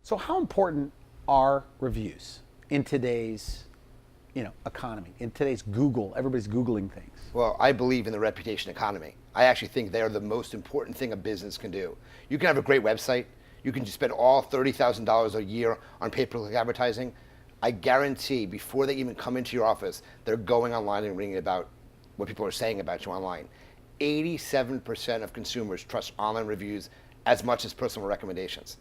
So how important are reviews in today's, economy, in today's Google? Everybody's Googling things. Well, I believe in the reputation economy. I actually think they are the most important thing a business can do. You can have a great website. You can just spend all $30,000 a year on pay-per-click advertising. I guarantee before they even come into your office, they're going online and reading about what people are saying about you online. 87% of consumers trust online reviews as much as personal recommendations.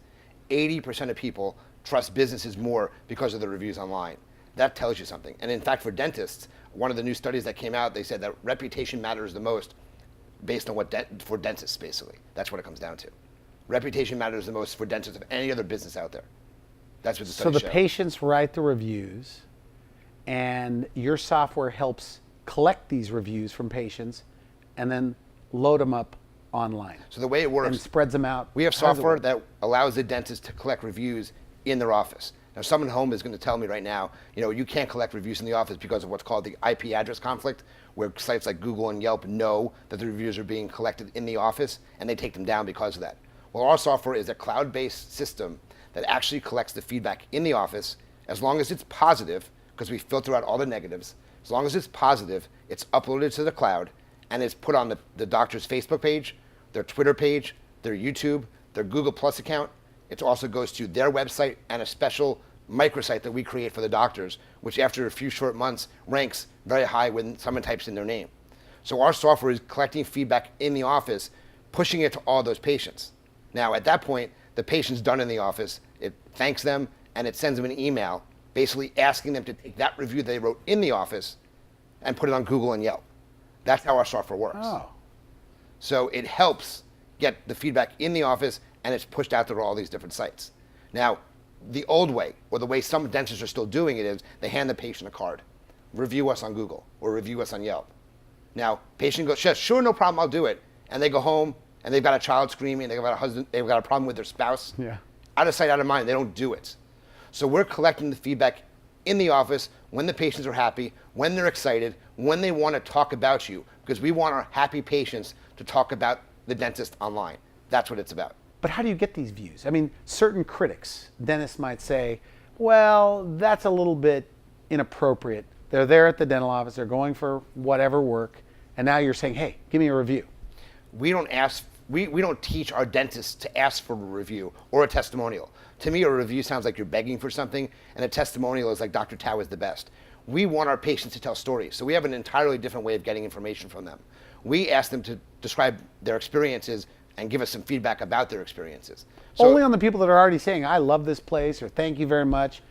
80% of people trust businesses more because of the reviews online. That tells you something. And in fact, for dentists, one of the new studies that came out, they said that reputation matters the most based on for dentists, basically. That's what it comes down to. Reputation matters the most for dentists of any other business out there. That's what the study So the showed. patients write the reviews, and your software helps collect these reviews from patients and then load them up online. So the way it works, and spreads them out. we have How does it software work? that allows the dentist to collect reviews in their office. Now, someone at home is going to tell me right now, you can't collect reviews in the office because of what's called the IP address conflict, where sites like Google and Yelp know that the reviews are being collected in the office, and they take them down because of that. Well, our software is a cloud-based system that actually collects the feedback in the office, as long as it's positive, because we filter out all the negatives. As long as it's positive, it's uploaded to the cloud, and it's put on the doctor's Facebook page, their Twitter page, their YouTube, their Google Plus account. It also goes to their website and a special microsite that we create for the doctors, which after a few short months ranks very high when someone types in their name. So our software is collecting feedback in the office, pushing it to all those patients. Now, at that point, the patient's done in the office. It thanks them, and it sends them an email basically asking them to take that review they wrote in the office and put it on Google and Yelp. That's how our software works. Oh. So it helps get the feedback in the office, and it's pushed out to all these different sites. Now, the old way, or the way some dentists are still doing it, is they hand the patient a card. Review us on Google or review us on Yelp. Now, patient goes, sure, no problem, I'll do it. And they go home, and they've got a child screaming, they've got a husband, they've got a problem with their spouse. Yeah. Out of sight, out of mind, they don't do it. So we're collecting the feedback in the office when the patients are happy, when they're excited, when they want to talk about you, because we want our happy patients to talk about the dentist online. That's what it's about. But how do you get these views? I mean, certain critics, dentists might say, well, that's a little bit inappropriate. They're there at the dental office, they're going for whatever work, and now you're saying, hey, give me a review. We don't teach our dentists to ask for a review or a testimonial. To me, a review sounds like you're begging for something, and a testimonial is like Dr. Tao is the best. We want our patients to tell stories, so we have an entirely different way of getting information from them. We ask them to describe their experiences and give us some feedback about their experiences. So, Only on the people that are already saying, I love this place, or thank you very much.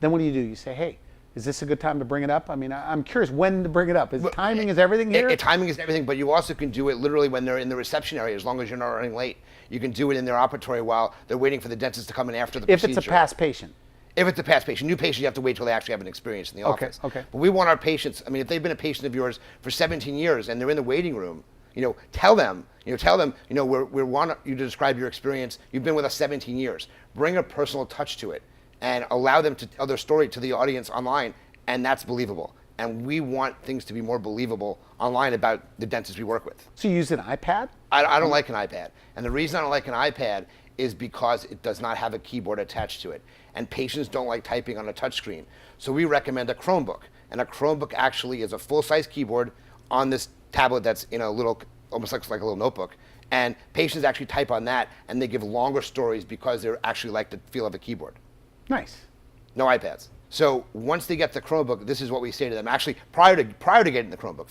Then what do? You say, hey, is this a good time to bring it up? I mean, I'm curious when to bring it up. Timing is everything here? Timing is everything, but you also can do it literally when they're in the reception area, as long as you're not running late. You can do it in their operatory while they're waiting for the dentist to come in after the procedure. If it's a past patient. If it's a past patient. New patient, you have to wait till they actually have an experience in the office. Okay. But we want our patients, I mean, if they've been a patient of yours for 17 years and they're in the waiting room, tell them, we want you to describe your experience. You've been with us 17 years. Bring a personal touch to it and allow them to tell their story to the audience online, and that's believable. And we want things to be more believable online about the dentists we work with. So you use an iPad? I don't like an iPad. And the reason I don't like an iPad is because it does not have a keyboard attached to it. And patients don't like typing on a touchscreen. So we recommend a Chromebook. And a Chromebook actually is a full-size keyboard on this tablet that's in a little, almost looks like a little notebook. And patients actually type on that, and they give longer stories because they actually like the feel of a keyboard. Nice. No iPads. So once they get the Chromebook, this is what we say to them. Actually, prior to getting the Chromebook,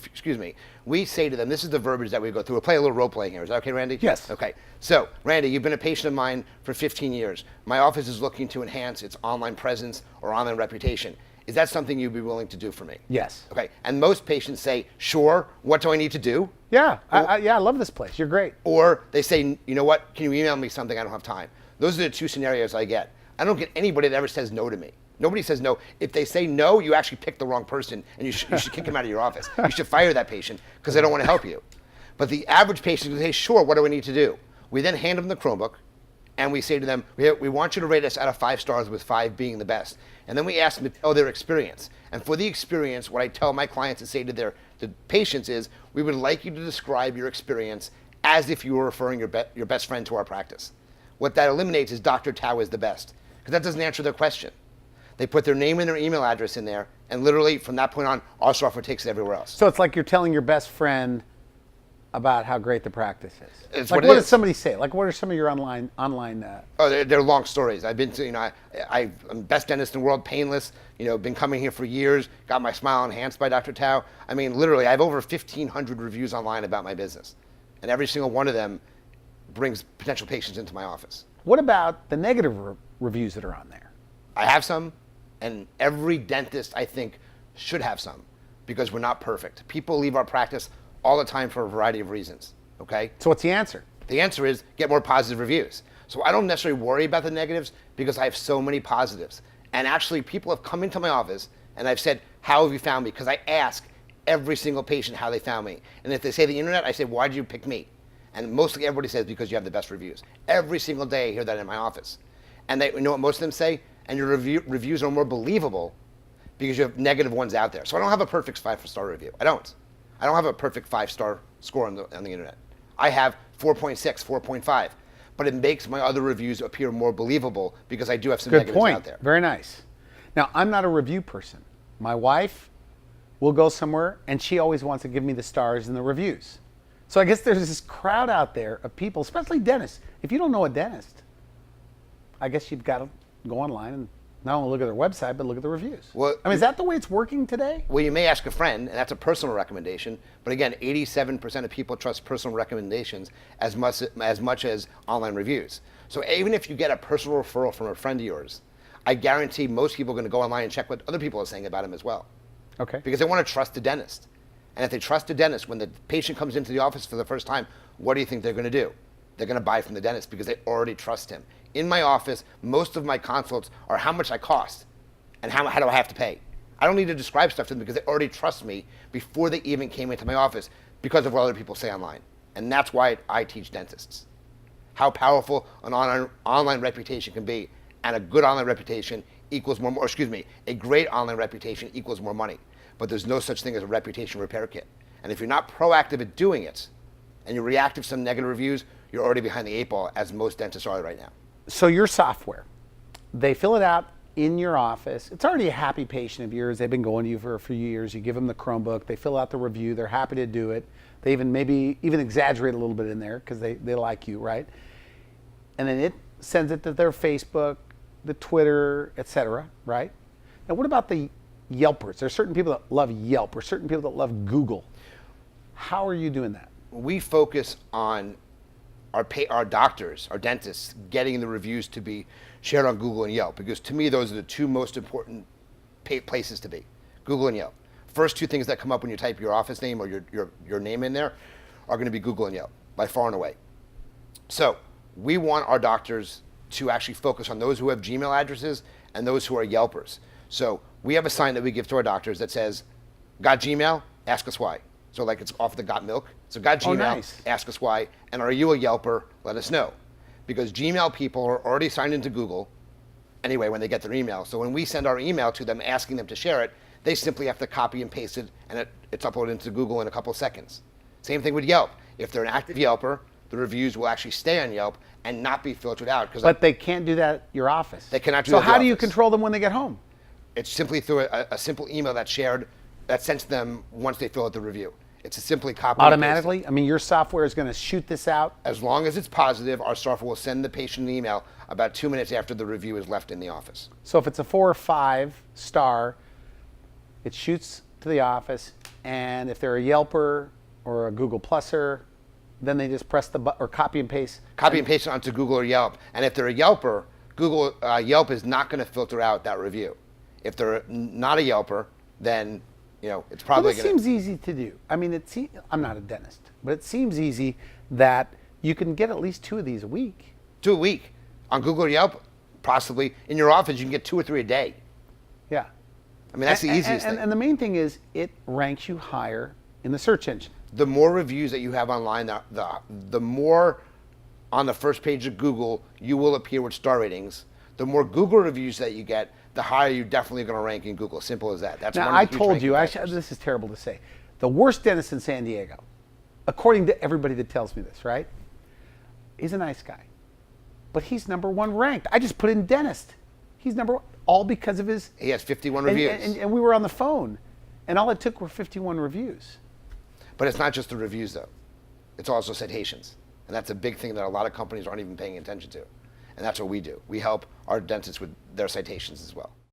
we say to them, this is the verbiage that we go through. We'll play a little role playing here. Is that okay, Randy? Yes. Okay. So, Randy, you've been a patient of mine for 15 years. My office is looking to enhance its online presence or online reputation. Is that something you'd be willing to do for me? Yes. Okay. And most patients say, sure. What do I need to do? Yeah. I love this place. You're great. Or they say, you know what? Can you email me something? I don't have time. Those are the two scenarios I get. I don't get anybody that ever says no to me. Nobody says no. If they say no, you actually picked the wrong person, and you should kick them out of your office. You should fire that patient because they don't want to help you. But the average patient will say, sure, what do I need to do? We then hand them the Chromebook, and we say to them, we want you to rate us out of 5 stars, with 5 being the best. And then we ask them to tell their experience. And for the experience, what I tell my clients and say to the patients is, we would like you to describe your experience as if you were referring your best friend to our practice. What that eliminates is Dr. Tao is the best. because that doesn't answer their question. They put their name and their email address in there, and literally from that point on, our software takes it everywhere else. So it's like you're telling your best friend about how great the practice is. It's like, what does somebody say? Like, what are some of your online? Oh, they're long stories. I've been to, I'm best dentist in the world, painless. Been coming here for years. Got my smile enhanced by Dr. Tao. I mean, literally, I have over 1,500 reviews online about my business, and every single one of them brings potential patients into my office. What about the negative reviews that are on there? I have some, and every dentist, I think, should have some, because we're not perfect. People leave our practice all the time for a variety of reasons, okay? So what's the answer? The answer is get more positive reviews. So I don't necessarily worry about the negatives because I have so many positives. And actually, people have come into my office and I've said, how have you found me? Because I ask every single patient how they found me. And if they say the internet, I say, why did you pick me? And mostly everybody says, because you have the best reviews. Every single day I hear that in my office. And you know what most of them say? And your reviews are more believable because you have negative ones out there. So I don't have a perfect 5-star review. I don't have a perfect 5-star score on the internet. I have 4.6, 4.5, but it makes my other reviews appear more believable because I do have some negatives out there. Very nice. Now, I'm not a review person. My wife will go somewhere and she always wants to give me the stars and the reviews. So I guess there's this crowd out there of people, especially dentists. If you don't know a dentist, I guess you've got to go online and not only look at their website, but look at the reviews. Well, I mean, is that the way it's working today? Well, you may ask a friend, and that's a personal recommendation. But again, 87% of people trust personal recommendations as much as online reviews. So even if you get a personal referral from a friend of yours, I guarantee most people are going to go online and check what other people are saying about him as well. Okay. Because they want to trust the dentist. And if they trust the dentist, when the patient comes into the office for the first time, what do you think they're going to do? They're going to buy from the dentist because they already trust him. In my office, most of my consults are how much I cost and how do I have to pay. I don't need to describe stuff to them because they already trust me before they even came into my office because of what other people say online. And that's why I teach dentists. How powerful an online reputation can be, and a good online reputation equals more, or excuse me, a great online reputation equals more money. But there's no such thing as a reputation repair kit. And if you're not proactive at doing it, and you're reactive to some negative reviews, you're already behind the 8 ball, as most dentists are right now. So your software, they fill it out in your office. It's already a happy patient of yours. They've been going to you for a few years. You give them the Chromebook. They fill out the review. They're happy to do it. They maybe even exaggerate a little bit in there because they like you, right? And then it sends it to their Facebook, the Twitter, etc., right? Now, what about the Yelpers? There's certain people that love Yelp or certain people that love Google. How are you doing that? We focus on our doctors, our dentists, getting the reviews to be shared on Google and Yelp, because to me, those are the two most important places to be, Google and Yelp. First two things that come up when you type your office name or your name in there are going to be Google and Yelp, by far and away. So we want our doctors to actually focus on those who have Gmail addresses and those who are Yelpers. So we have a sign that we give to our doctors that says, got Gmail? Ask us why. So like it's off the got milk. So got Gmail, nice. Ask us why. And are you a Yelper? Let us know. Because Gmail people are already signed into Google anyway when they get their email. So when we send our email to them asking them to share it, they simply have to copy and paste it, and it's uploaded into Google in a couple of seconds. Same thing with Yelp. If they're an active Yelper, the reviews will actually stay on Yelp and not be filtered out. But they can't do that at your office. They cannot do that So at the how do you office. control them when they get home? It's simply through a simple email that's shared, that's sent to them once they fill out the review. It's a simply copy. Automatically? I mean, your software is going to shoot this out? As long as it's positive, our software will send the patient an email about 2 minutes after the review is left in the office. So if it's a 4 or 5 star, it shoots to the office, and if they're a Yelper or a Google Pluser, then they just press the button or copy and paste. Copy and paste it onto Google or Yelp. And if they're a Yelper, Google Yelp is not going to filter out that review. If they're not a Yelper, then it's probably But it seems easy to do. I mean, I'm not a dentist, but it seems easy that you can get at least 2 of these a week. 2 a week. On Google or Yelp, possibly. In your office, you can get 2 or 3 a day. Yeah. I mean, that's the easiest thing. And the main thing is it ranks you higher in the search engine. The more reviews that you have online, the more on the first page of Google you will appear with star ratings. The more Google reviews that you get, the higher you're definitely going to rank in Google. Simple as that. That's now, one of the I huge told ranking you, factors. this is terrible to say, the worst dentist in San Diego, according to everybody that tells me this, right? He's a nice guy, but he's #1 ranked. I just put in dentist. He's number one, all because of his. He has 51 and, reviews. and we were on the phone, and all it took were 51 reviews. But it's not just the reviews, though. It's also citations. And that's a big thing that a lot of companies aren't even paying attention to. And that's what we do. We help our dentists with their citations as well.